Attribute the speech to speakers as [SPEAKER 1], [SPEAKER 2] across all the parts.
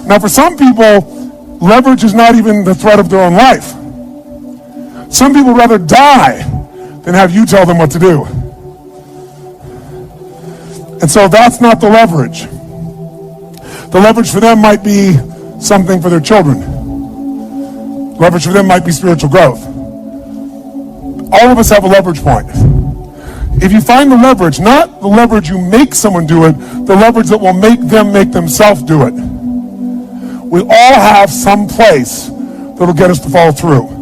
[SPEAKER 1] Now, for some people, leverage is not even the threat of their own life. Some people rather die than have you tell them what to do. And so that's not the leverage. The leverage for them might be something for their children. Leverage for them might be spiritual growth. All of us have a leverage point. If you find the leverage, not the leverage you make someone do it, the leverage that will make them make themselves do it. We all have some place that'll get us to follow through.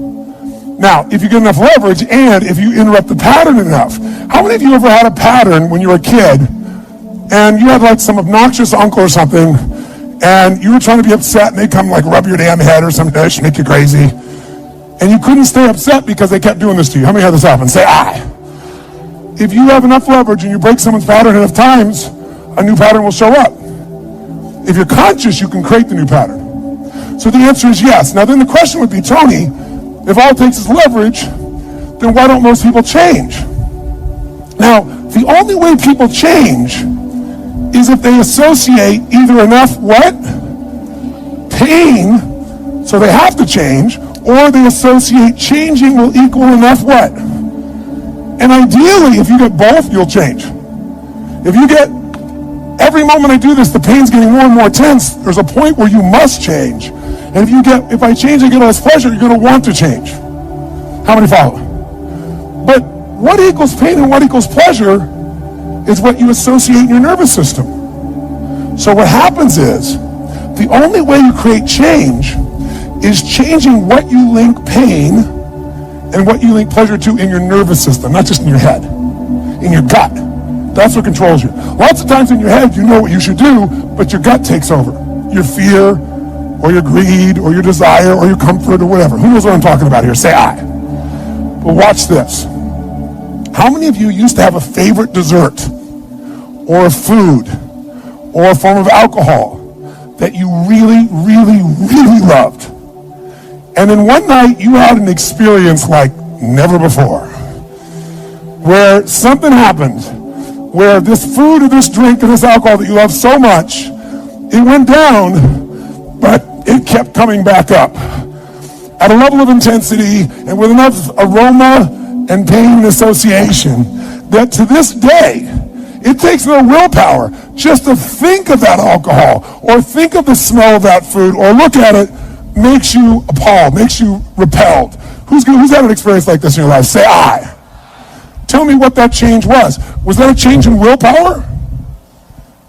[SPEAKER 1] Now, if you get enough leverage and if you interrupt the pattern enough, how many of you ever had a pattern when you were a kid and you had like some obnoxious uncle or something and you were trying to be upset and they'd come like rub your damn head or some dish, make you crazy, and you couldn't stay upset because they kept doing this to you? How many had this happen? Say aye. If you have enough leverage and you break someone's pattern enough times, a new pattern will show up. If you're conscious, you can create the new pattern. So the answer is yes. Now then the question would be, Tony, if all it takes is leverage, then why don't most people change? Now, the only way people change is if they associate either enough what? Pain, so they have to change, or they associate changing will equal enough what? And ideally, if you get both, you'll change. If you get, every moment I do this, the pain's getting more and more intense, there's a point where you must change. And if I change and get less pleasure, you're going to want to change. How many follow? But what equals pain and what equals pleasure is what you associate in your nervous system. So what happens is, the only way you create change is changing what you link pain and what you link pleasure to in your nervous system, not just in your head, in your gut. That's what controls you. Lots of times in your head, you know what you should do, but your gut takes over. Your fear, or your greed, or your desire, or your comfort, or whatever. Who knows what I'm talking about here? Say aye. But watch this. How many of you used to have a favorite dessert, or a food, or a form of alcohol that you really, really, really loved? And then one night you had an experience like never before, where something happened, where this food or this drink or this alcohol that you love so much, it went down, but it kept coming back up at a level of intensity and with enough aroma and pain and association that to this day, it takes no willpower just to think of that alcohol or think of the smell of that food or look at it makes you appalled, makes you repelled. Who's had an experience like this in your life? Say aye. Tell me what that change was. Was that a change in willpower?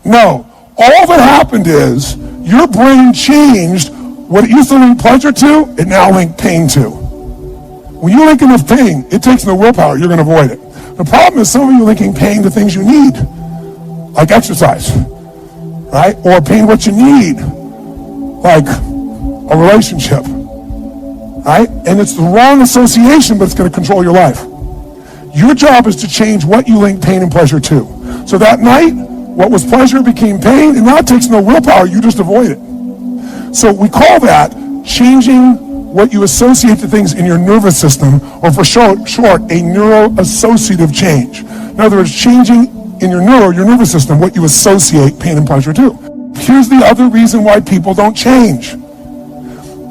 [SPEAKER 1] No. All that happened is your brain changed what it used to link pleasure to, it now linked pain to. When you link enough pain, it takes no willpower, you're going to avoid it. The problem is some of you linking pain to things you need, like exercise, right? Or pain what you need, like a relationship, right? And it's the wrong association, but it's going to control your life. Your job is to change what you link pain and pleasure to. So that night, what was pleasure became pain, and now it takes no willpower, you just avoid it. So we call that changing what you associate to things in your nervous system, or for short, a neuroassociative change. In other words, changing in your nervous system, what you associate pain and pleasure to. Here's the other reason why people don't change.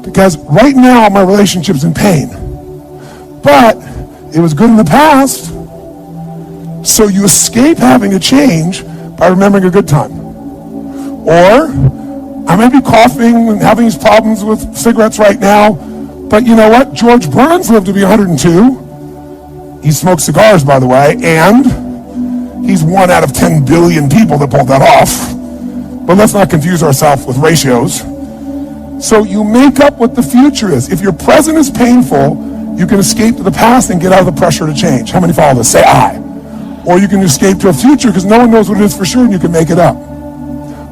[SPEAKER 1] Because right now, my relationship's in pain. But it was good in the past, so you escape having to change by remembering a good time. Or, I may be coughing and having these problems with cigarettes right now, but you know what? George Burns lived to be 102. He smoked cigars, by the way, and he's 1 out of 10 billion people that pulled that off. But let's not confuse ourselves with ratios. So you make up what the future is. If your present is painful, you can escape to the past and get out of the pressure to change. How many follow this? Say aye. Or you can escape to a future because no one knows what it is for sure and you can make it up.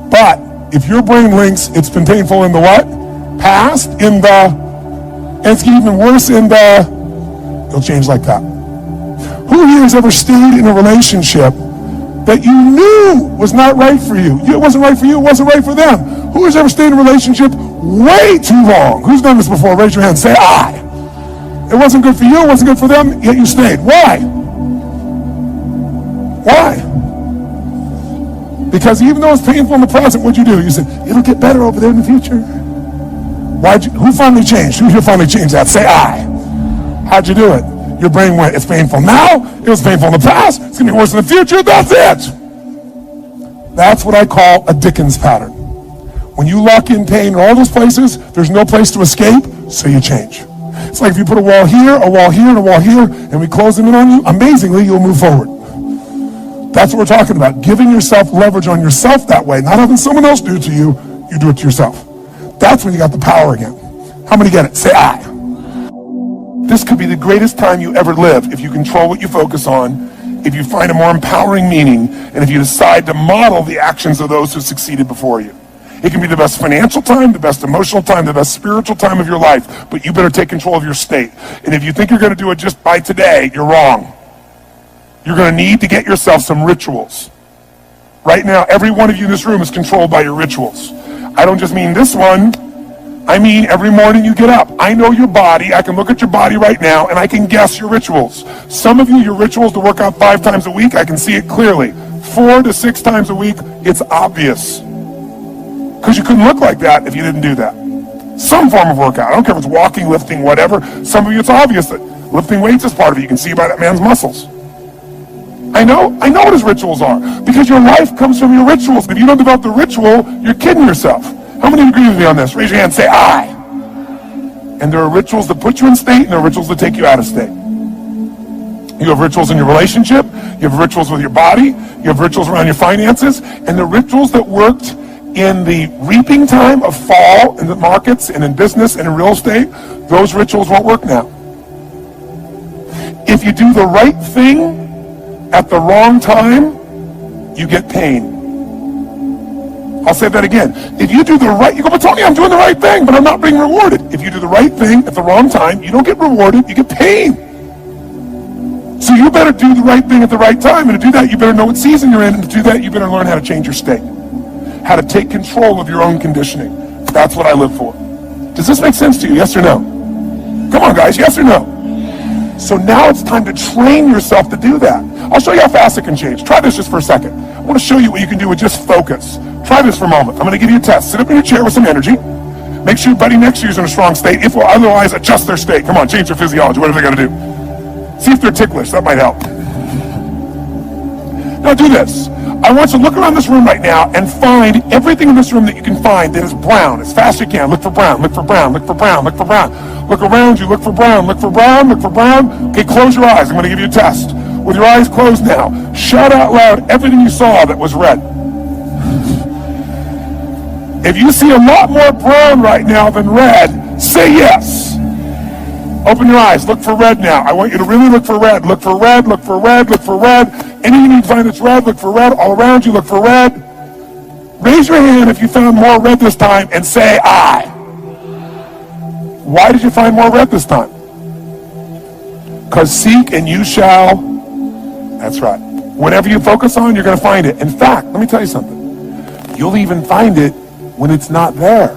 [SPEAKER 1] But if your brain links it's been painful in the what? Past, in the, and it's even worse in the, it'll change like that. Who here has ever stayed in a relationship that you knew was not right for you? It wasn't right for you, it wasn't right for them. Who has ever stayed in a relationship way too long? Who's done this before? Raise your hand, say aye. It wasn't good for you, it wasn't good for them, yet you stayed. Why? Why? Because even though it's painful in the present, what'd you do? You said, it'll get better over there in the future. Who finally changed? Who here finally changed that? Say I. How'd you do it? Your brain went, it's painful now, it was painful in the past, it's gonna be worse in the future, that's it. That's what I call a Dickens pattern. When you lock in pain in all those places, there's no place to escape, so you change. It's like if you put a wall here, a wall here, and a wall here, and we close them in on you, amazingly, you'll move forward. That's what we're talking about. Giving yourself leverage on yourself that way, not having someone else do it to you, you do it to yourself. That's when you got the power again. How many get it? Say I. This could be the greatest time you ever live if you control what you focus on, if you find a more empowering meaning, and if you decide to model the actions of those who succeeded before you. It can be the best financial time, the best emotional time, the best spiritual time of your life, but you better take control of your state. And if you think you're going to do it just by today, you're wrong. You're going to need to get yourself some rituals. Right now, every one of you in this room is controlled by your rituals. I don't just mean this one. I mean every morning you get up. I know your body. I can look at your body right now, and I can guess your rituals. Some of you, your rituals to work out 5 times a week, I can see it clearly. 4 to 6 times a week, it's obvious. Because you couldn't look like that if you didn't do that. Some form of workout. I don't care if it's walking, lifting, whatever. Some of you, it's obvious that lifting weights is part of it. You can see by that man's muscles. I know what his rituals are. Because your life comes from your rituals. If you don't develop the ritual, you're kidding yourself. How many agree with me on this? Raise your hand, say I. And there are rituals that put you in state, and there are rituals that take you out of state. You have rituals in your relationship, you have rituals with your body, you have rituals around your finances, and the rituals that worked in the reaping time of fall in the markets and in business and in real estate, those rituals won't work now. If you do the right thing at the wrong time, you get pain. I'll say that again. If you do the right, you go, but Tony, I'm doing the right thing, but I'm not being rewarded. If you do the right thing at the wrong time, you don't get rewarded, you get pain. So you better do the right thing at the right time, and to do that, you better know what season you're in, and to do that, you better learn how to change your state. How to take control of your own conditioning. That's what I live for. Does this make sense to you, yes or no? Come on, guys, yes or no? So now it's time to train yourself to do that. I'll show you how fast it can change. Try this just for a second. I want to show you what you can do with just focus. Try this for a moment. I'm going to give you a test. Sit up in your chair with some energy. Make sure your buddy next to you is in a strong state. If or otherwise, adjust their state. Come on, change their physiology. What are they going to do? See if they're ticklish. That might help. Now do this. I want you to look around this room right now and find everything in this room that you can find that is brown as fast as you can. Look for brown, look for brown, look for brown, look for brown. Look around you, look for brown, look for brown, look for brown. Okay, close your eyes. I'm going to give you a test. With your eyes closed now, shout out loud everything you saw that was red. If you see a lot more brown right now than red, say yes. Open your eyes. Look for red now. I want you to really look for red. Look for red, look for red, look for red. Anything you find that's red, look for red. All around you, look for red. Raise your hand if you found more red this time and say I. Why did you find more red this time? Because seek and you shall. That's right. Whatever you focus on, you're going to find it. In fact, let me tell you something. You'll even find it when it's not there.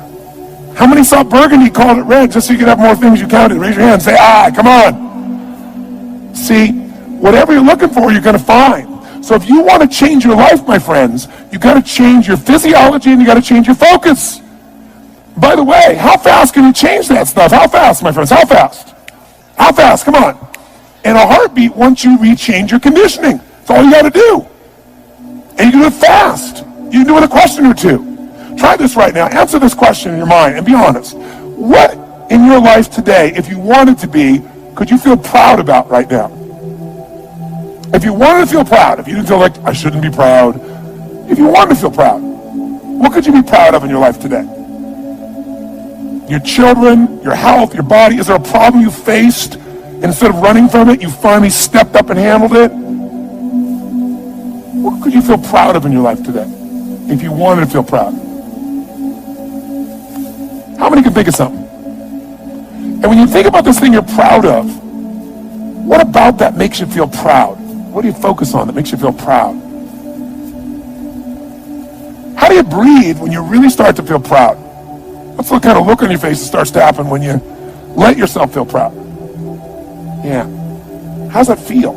[SPEAKER 1] How many saw burgundy, called it red, just so you could have more things you counted? Raise your hand, say I, come on. See, whatever you're looking for, you're going to find. So if you want to change your life, my friends, you got to change your physiology and you got to change your focus. By the way, how fast can you change that stuff? How fast, my friends? How fast? How fast? Come on. In a heartbeat, once you rechange your conditioning. That's all you got to do. And you can do it fast. You can do it in a question or two. Try this right now. Answer this question in your mind and be honest. What in your life today, if you wanted to be, could you feel proud about right now? If you wanted to feel proud, if you didn't feel like, I shouldn't be proud, if you wanted to feel proud, what could you be proud of in your life today? Your children, your health, your body. Is there a problem you faced? Instead of running from it, you finally stepped up and handled it? What could you feel proud of in your life today? If you wanted to feel proud. How many can think of something? And when you think about this thing you're proud of, what about that makes you feel proud? What do you focus on that makes you feel proud? How do you breathe when you really start to feel proud? What's the kind of look on your face that starts to happen when you let yourself feel proud? Yeah. How's that feel?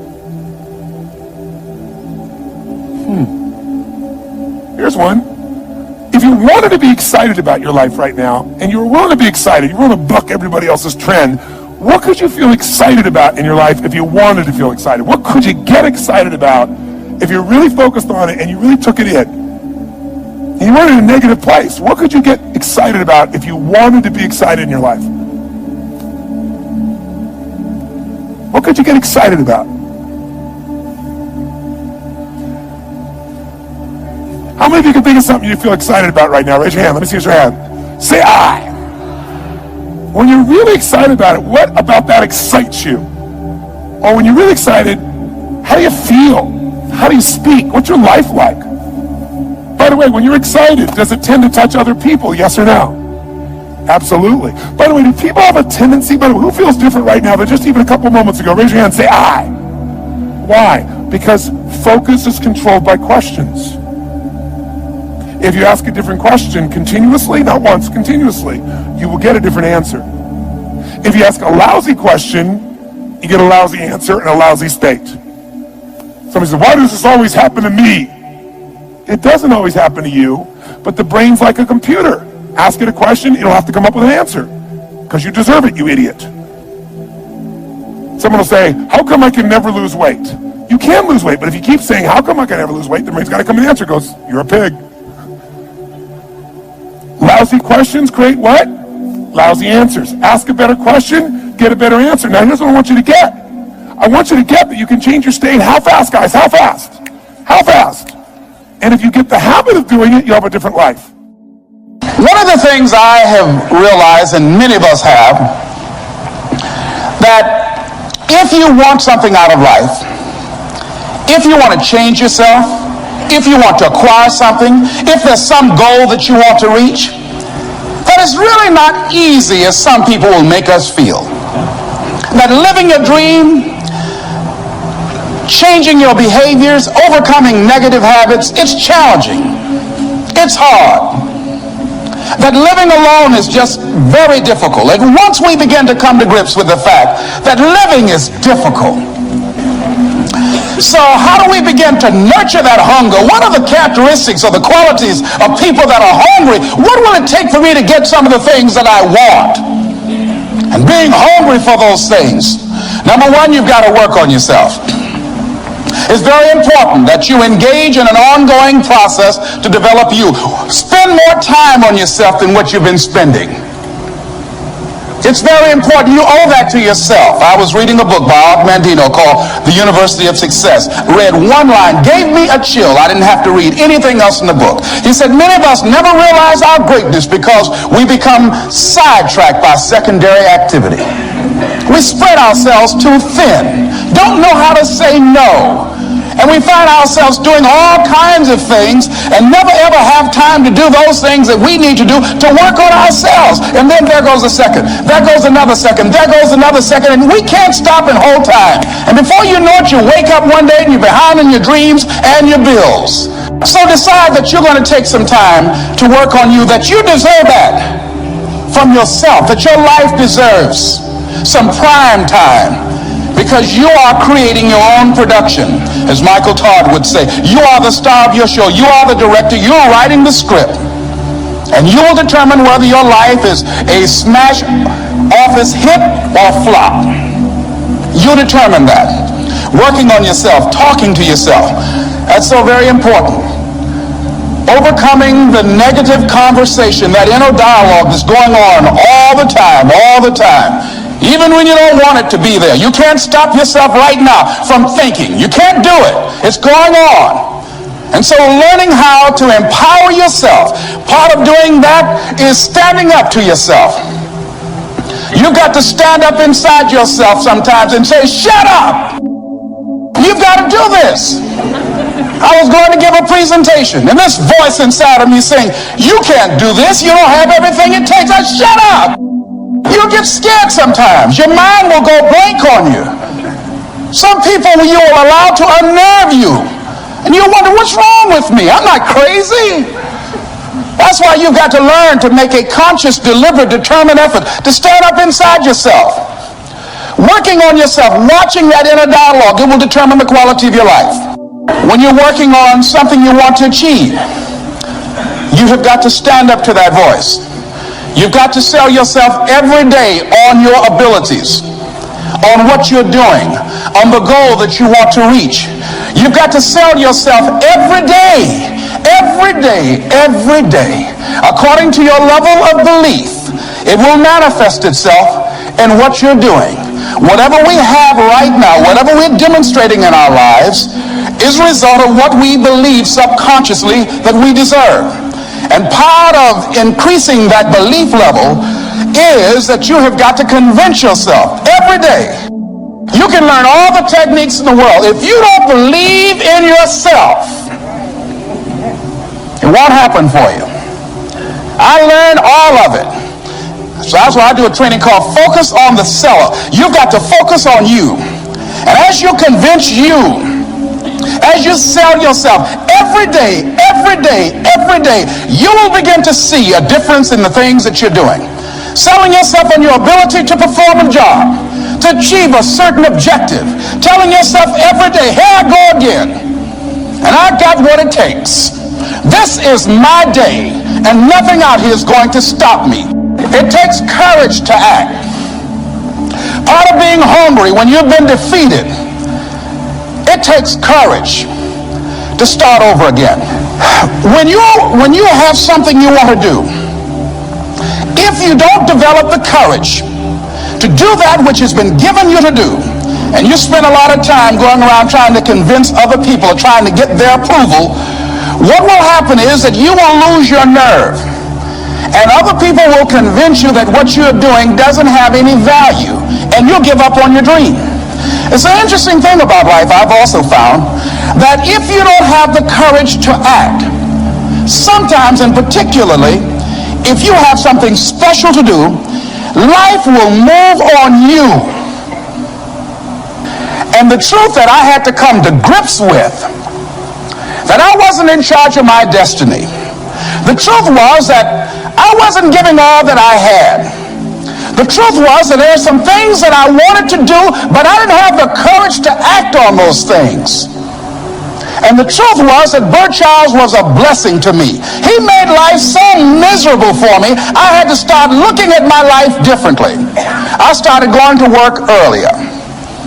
[SPEAKER 1] Here's one. If you wanted to be excited about your life right now, and you were willing to be excited, you were willing to buck everybody else's trend, what could you feel excited about in your life if you wanted to feel excited? What could you get excited about if you're really focused on it and you really took it in? And you weren't in a negative place. What could you get excited about if you wanted to be excited in your life? What could you get excited about? How many of you can think of something you feel excited about right now? Raise your hand. Let me see your hand. Say I. When you're really excited about it, what about that excites you? Or when you're really excited, how do you feel? How do you speak? What's your life like? By the way, when you're excited, does it tend to touch other people? Yes or no? Absolutely. By the way, do people have a tendency, by the way, who feels different right now than just even a couple moments ago? Raise your hand and say, I. Why? Because focus is controlled by questions. If you ask a different question continuously, not once, continuously, you will get a different answer. If you ask a lousy question, you get a lousy answer and a lousy state. Somebody says, why does this always happen to me? It doesn't always happen to you, but the brain's like a computer. Ask it a question, it'll have to come up with an answer. Because you deserve it, you idiot. Someone will say, how come I can never lose weight? You can lose weight, but if you keep saying, how come I can never lose weight, the brain's got to come with an answer. It goes, you're a pig. Lousy questions create what? Lousy answers. Ask a better question, get a better answer. Now here's what I want you to get. I want you to get that you can change your state. How fast, guys? How fast? How fast? And if you get the habit of doing it, you'll have a different life.
[SPEAKER 2] One of the things I have realized, and many of us have, that if you want something out of life, if you want to change yourself, if you want to acquire something, if there's some goal that you want to reach, that is really not easy as some people will make us feel. That living your dream, changing your behaviors, overcoming negative habits, it's challenging. It's hard. That living alone is just very difficult. And once we begin to come to grips with the fact that living is difficult, so how do we begin to nurture that hunger? What are the characteristics or the qualities of people that are hungry? What will it take for me to get some of the things that I want? And being hungry for those things, number one, you've got to work on yourself. It's very important that you engage in an ongoing process to develop you. Spend more time on yourself than what you've been spending. It's very important. You owe that to yourself. I was reading a book by Og Mandino called The University of Success. Read one line, gave me a chill. I didn't have to read anything else in the book. He said, many of us never realize our greatness because we become sidetracked by secondary activity. We spread ourselves too thin. Don't know how to say no. And we find ourselves doing all kinds of things and never ever have time to do those things that we need to do to work on ourselves. And then there goes a second. There goes another second. There goes another second. And we can't stop and hold time. And before you know it, you wake up one day and you're behind in your dreams and your bills. So decide that you're going to take some time to work on you, that you deserve that from yourself, that your life deserves some prime time. Because you are creating your own production. As Michael Todd would say, you are the star of your show. You are the director. You are writing the script. And you will determine whether your life is a smash office hit or flop. You determine that. Working on yourself, talking to yourself. That's so very important. Overcoming the negative conversation, that inner dialogue that's going on all the time. Even when you don't want it to be there. You can't stop yourself right now from thinking. You can't do it. It's going on. And so learning how to empower yourself, part of doing that is standing up to yourself. You've got to stand up inside yourself sometimes and say, shut up! You've got to do this. I was going to give a presentation, and this voice inside of me saying, you can't do this. You don't have everything it takes. Shut up! You get scared sometimes. Your mind will go blank on you. Some people you will allow to unnerve you. And you wonder, what's wrong with me? I'm not crazy. That's why you've got to learn to make a conscious, deliberate, determined effort to stand up inside yourself. Working on yourself, watching that inner dialogue, it will determine the quality of your life. When you're working on something you want to achieve, You have got to stand up to that voice. You've got to sell yourself every day on your abilities, on what you're doing, on the goal that you want to reach. You've got to sell yourself every day, every day, every day. According to your level of belief, it will manifest itself in what you're doing. Whatever we have right now, whatever we're demonstrating in our lives, is a result of what we believe subconsciously that we deserve. And part of increasing that belief level is that you have got to convince yourself every day. You can learn all the techniques in the world. If you don't believe in yourself, it won't happen for you. I learned all of it. So that's why I do a training called Focus on the Seller. You've got to focus on you. And as you convince you, as you sell yourself every day, every day, every day, you will begin to see a difference in the things that you're doing. Selling yourself on your ability to perform a job, to achieve a certain objective. Telling yourself every day, here I go again. And I got what it takes. This is my day, and nothing out here is going to stop me. It takes courage to act. Part of being hungry when you've been defeated, it takes courage to start over again. When you have something you want to do, if you don't develop the courage to do that which has been given you to do, and you spend a lot of time going around trying to convince other people or trying to get their approval, what will happen is that you will lose your nerve. And other people will convince you that what you're doing doesn't have any value, and you'll give up on your dream. It's an interesting thing about life, I've also found, that if you don't have the courage to act, sometimes and particularly, if you have something special to do, life will move on you. And the truth that I had to come to grips with, that I wasn't in charge of my destiny. The truth was that I wasn't giving all that I had. The truth was that there are some things that I wanted to do, but I didn't have the courage to act on those things. And the truth was that Bert Childs was a blessing to me. He made life so miserable for me, I had to start looking at my life differently. I started going to work earlier.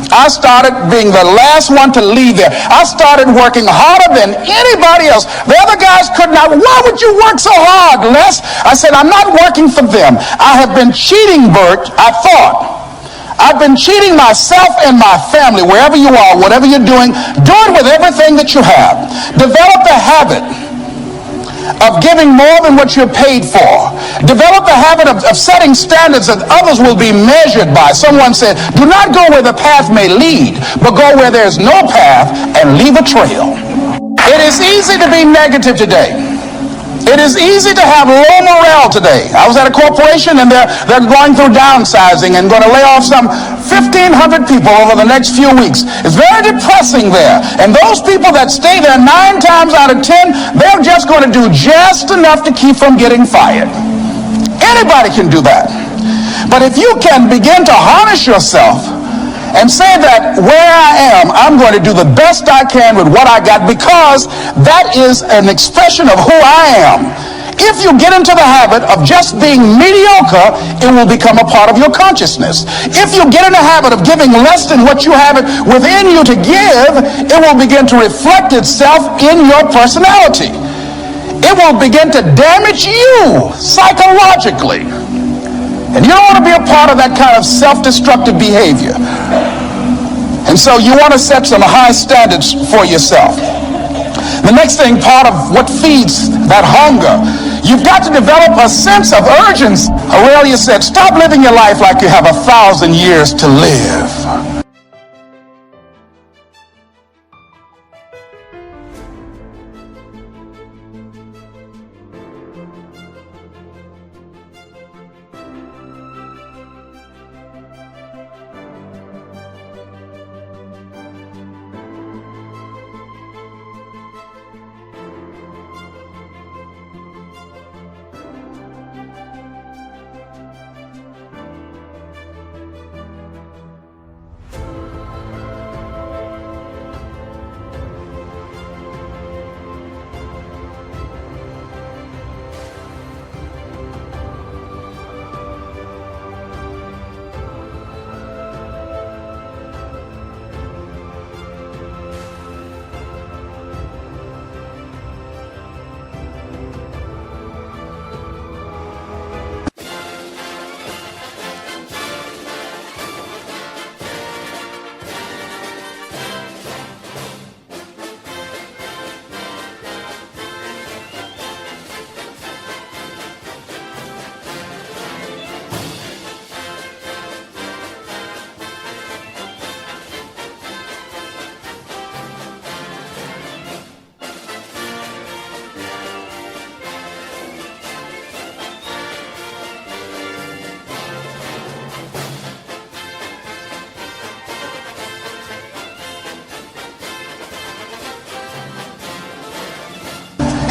[SPEAKER 2] I started being the last one to leave there. I started working harder than anybody else. The other guys could not. Why would you work so hard, Les? I said, I'm not working for them. I have been cheating, Bert, I thought. I've been cheating myself and my family, wherever you are, whatever you're doing, do it with everything that you have. Develop the habit of giving more than what you're paid for. Develop the habit of setting standards that others will be measured by. Someone said, do not go where the path may lead, but go where there's no path and leave a trail. It is easy to be negative today. It is easy to have low morale today. I was at a corporation and they're going through downsizing and going to lay off some 1,500 people over the next few weeks. It's very depressing there. And those people that stay there 9 times out of 10, they're just going to do just enough to keep from getting fired. Anybody can do that. But if you can begin to harness yourself and say that where I am, I'm going to do the best I can with what I got, because that is an expression of who I am. If you get into the habit of just being mediocre, it will become a part of your consciousness. If you get in the habit of giving less than what you have within you to give, it will begin to reflect itself in your personality. It will begin to damage you psychologically. And you don't want to be a part of that kind of self-destructive behavior. And so you want to set some high standards for yourself. The next thing, part of what feeds that hunger, you've got to develop a sense of urgency. Aurelia said, stop living your life like you have 1,000 years to live.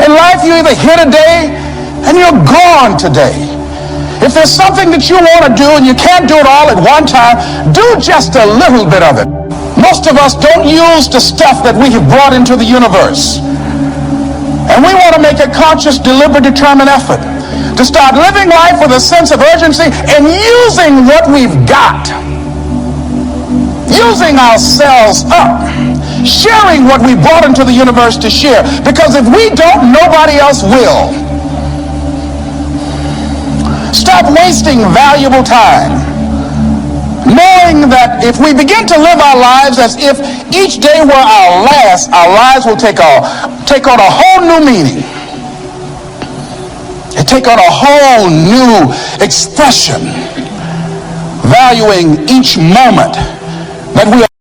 [SPEAKER 2] In life, you're either here today and you're gone today. If there's something that you want to do and you can't do it all at one time, do just a little bit of it. Most of us don't use the stuff that we have brought into the universe. And we want to make a conscious, deliberate, determined effort to start living life with a sense of urgency and using what we've got. Using ourselves up. Sharing what we brought into the universe to share. Because if we don't, nobody else will. Stop wasting valuable time, knowing that if we begin to live our lives as if each day were our last, our lives will take on a whole new meaning. It take on a whole new expression, valuing each moment that we are